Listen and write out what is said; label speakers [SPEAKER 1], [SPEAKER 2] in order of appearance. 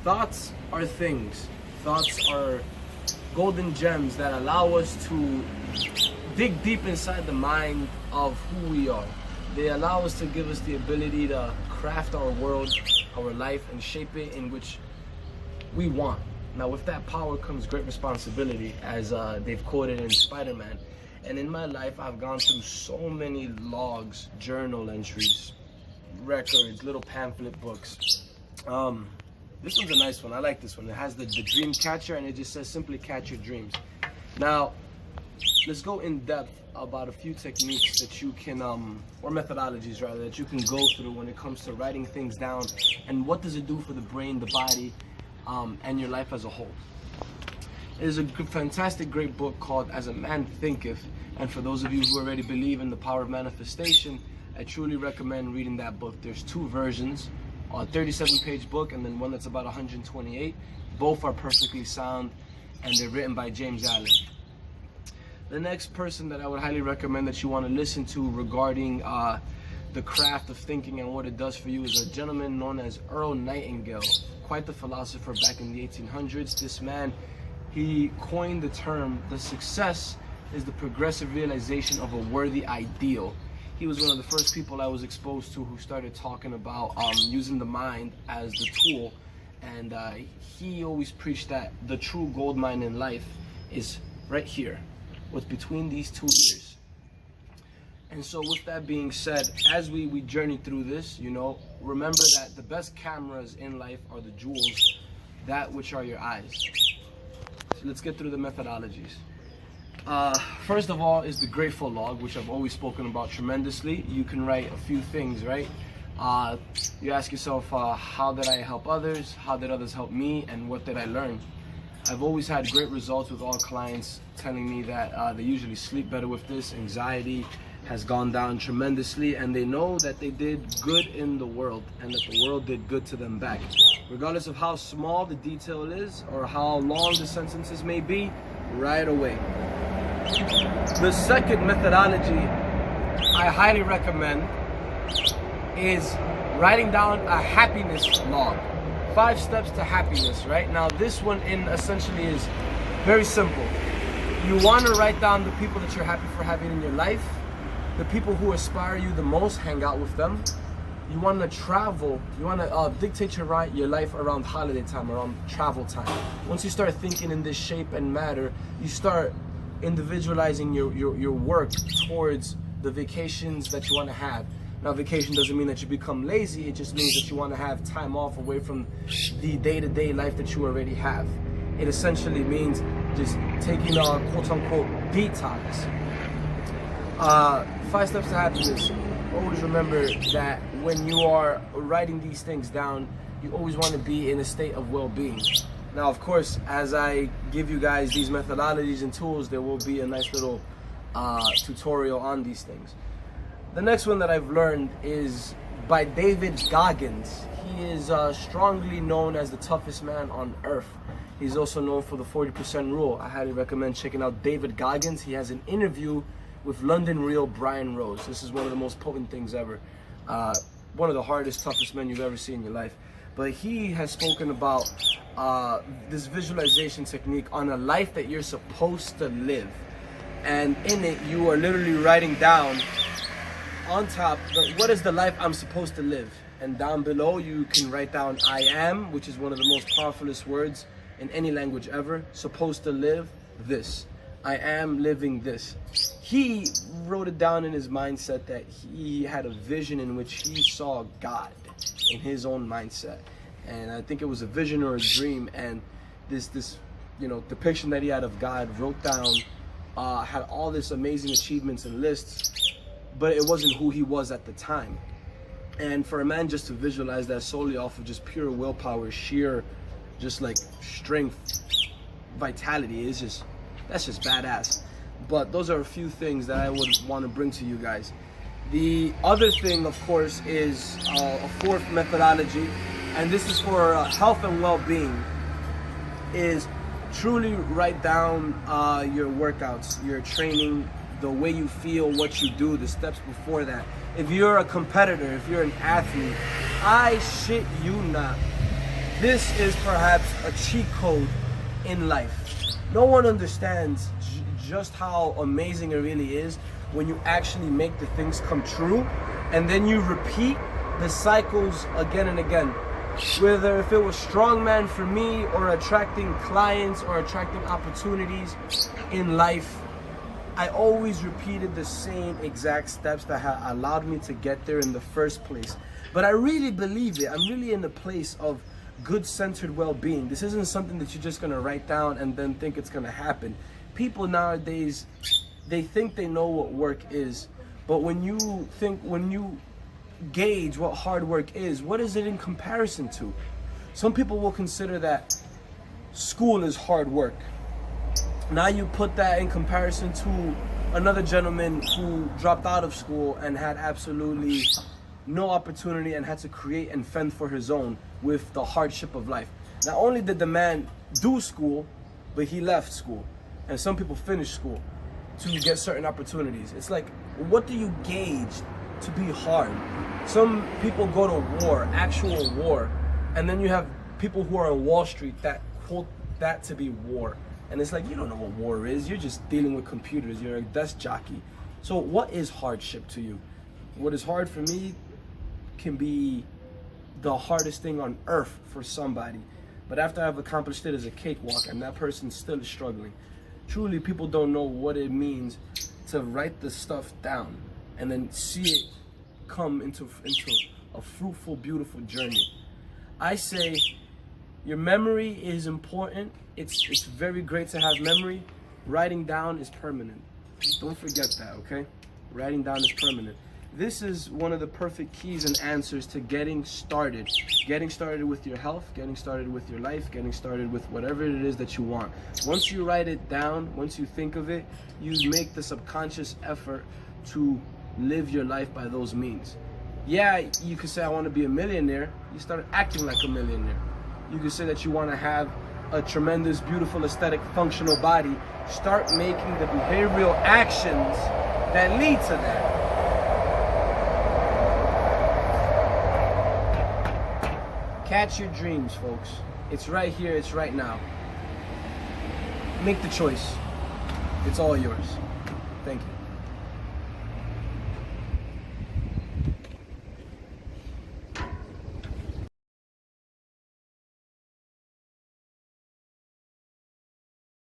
[SPEAKER 1] Thoughts are things. Thoughts are golden gems that allow us to dig deep inside the mind of who we are. They allow us to give us the ability to craft our world, our life, and shape it in which we want. Now, with that power comes great responsibility, as they've quoted in Spider-Man. And in my life, I've gone through so many logs, journal entries, records, little pamphlet books. This one's a nice one. I like this one. It has the dream catcher, and it just says simply catch your dreams. Now, let's go in depth about a few techniques that you can, or methodologies rather, that you can go through when it comes to writing things down, and what does it do for the brain, the body, and your life as a whole. There's a fantastic, great book called As a Man Thinketh, and for those of you who already believe in the power of manifestation, I truly recommend reading that book. There's two versions, a 37-page book and then one that's about 128. Both are perfectly sound, and they're written by James Allen. The next person that I would highly recommend that you want to listen to regarding the craft of thinking and what it does for you is a gentleman known as Earl Nightingale, quite the philosopher back in the 1800s. This man, he coined the term, the success is the progressive realization of a worthy ideal. He was one of the first people I was exposed to who started talking about using the mind as the tool, and he always preached that the true gold mine in life is right here, what's between these two ears. And so with that being said, as we journey through this, you know, remember that the best cameras in life are the jewels, that which are your eyes. So let's get through the methodologies. First of all is the grateful log, which I've always spoken about tremendously. You can write a few things, right? You ask yourself, how did I help others? How did others help me? And what did I learn? I've always had great results with all clients telling me that they usually sleep better with this. Anxiety has gone down tremendously, and they know that they did good in the world and that the world did good to them back. Regardless of how small the detail is or how long the sentences may be, right away. The second methodology I highly recommend is writing down a happiness log. 5 steps to happiness, right? Now this one essentially is very simple. You want to write down the people that you're happy for having in your life, the people who inspire you the most, hang out with them. You want to travel, you want to dictate your life around holiday time, around travel time. Once you start thinking in this shape and matter, you start individualizing your work towards the vacations that you want to have. Now, vacation doesn't mean that you become lazy, it just means that you want to have time off away from the day-to-day life that you already have. It essentially means just taking a quote-unquote detox. 5 steps to happiness. Always remember that when you are writing these things down, you always want to be in a state of well-being. Now, of course, as I give you guys these methodologies and tools, there will be a nice little tutorial on these things. The next one that I've learned is by David Goggins. He is strongly known as the toughest man on earth. He's also known for the 40% rule. I highly recommend checking out David Goggins. He has an interview with London Real Brian Rose. This is one of the most potent things ever. One of the hardest, toughest men you've ever seen in your life. But he has spoken about this visualization technique on a life that you're supposed to live. And in it, you are literally writing down on top, what is the life I'm supposed to live? And down below, you can write down I am, which is one of the most powerfulest words in any language ever. Supposed to live this. I am living this. He wrote it down in his mindset that he had a vision in which he saw God in his own mindset. And I think it was a vision or a dream. And this depiction that he had of God wrote down, had all this amazing achievements and lists, but it wasn't who he was at the time. And for a man just to visualize that solely off of just pure willpower, sheer, just like strength, vitality, that's just badass. But those are a few things that I would want to bring to you guys. The other thing, of course, is a fourth methodology, and this is for health and well-being, is truly write down your workouts, your training, the way you feel, what you do, the steps before that. If you're a competitor, if you're an athlete, I shit you not, This is perhaps a cheat code in life. No one understands just how amazing it really is when you actually make the things come true, and then you repeat the cycles again and again. Whether if it was strongman for me, or attracting clients, or attracting opportunities in life, I always repeated the same exact steps that had allowed me to get there in the first place. But I really believe it. I'm really in a place of good centered well-being. This isn't something that you're just gonna write down and then think it's gonna happen. People nowadays, they think they know what work is, but when you gauge what hard work is, what is it in comparison to? Some people will consider that school is hard work. Now you put that in comparison to another gentleman who dropped out of school and had absolutely no opportunity and had to create and fend for his own with the hardship of life. Not only did the man do school, but he left school. And some people finish school to get certain opportunities. It's like, what do you gauge to be hard? Some people go to war, actual war, and then you have people who are on Wall Street that quote that to be war. And it's like, you don't know what war is. You're just dealing with computers. You're a desk jockey. So what is hardship to you? What is hard for me can be the hardest thing on earth for somebody. But after I've accomplished it as a cakewalk, and that person still is struggling. Truly, people don't know what it means to write the stuff down and then see it come into a fruitful, beautiful journey. I say your memory is important. It's very great to have memory. Writing down is permanent. Don't forget that, okay? Writing down is permanent. This is one of the perfect keys and answers to getting started. Getting started with your health, getting started with your life, getting started with whatever it is that you want. Once you write it down, once you think of it, you make the subconscious effort to live your life by those means. Yeah, you could say, I want to be a millionaire. You start acting like a millionaire. You could say that you want to have a tremendous, beautiful, aesthetic, functional body. Start making the behavioral actions that lead to that. Catch your dreams, folks. It's right here, it's right now. Make the choice. It's all yours. Thank you.